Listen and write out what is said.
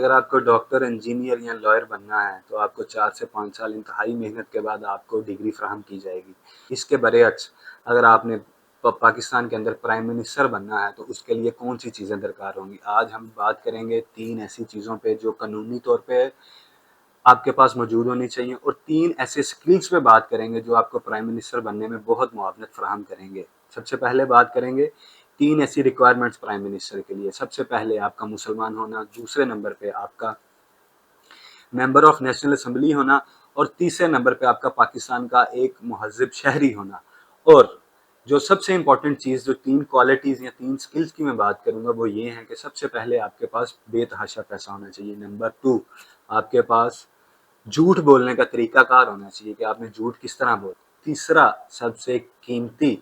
अगर आपको doctor, engineer या लॉयर बनना है तो आपको 4 से 5 साल इंतहाई मेहनत के बाद आपको डिग्री फ़राहम की जाएगी। इसके बरअक्स अगर आपने पाकिस्तान के अंदर प्राइम मिनिस्टर बनना है तो उसके लिए कौन-सी चीज़ें दरकार होंगी। आज हम बात करेंगे 3 ऐसी चीज़ों पे जो कानूनी तौर पे आपके पास मौजूद होनी चाहिए, और 3 ऐसे स्किल्स पे बात करेंगे जो आपको प्राइम मिनिस्टर बनने में बहुत मुआवनत फ़राहम करेंगे। सबसे पहले बात करेंगे 3 ऐसी रिक्वायरमेंट्स प्राइम मिनिस्टर के लिए। सबसे पहले आपका मुसलमान होना, दूसरे नंबर पे आपका मेंबर ऑफ नेशनल असेंबली होना, और तीसरे नंबर पे आपका पाकिस्तान का एक मुहज़्ज़िब शहरी होना। और जो सबसे इम्पोर्टेंट चीज़, जो 3 क्वालिटीज़ या 3 स्किल्स की मैं बात करूँगा, वो ये है कि सबसे पहले आपके पास बेतहाशा पैसा होना चाहिए। नंबर 2, आपके पास झूठ बोलने का तरीकाकार होना चाहिए कि आपने झूठ किस तरह बोला। तीसरा सबसे कीमती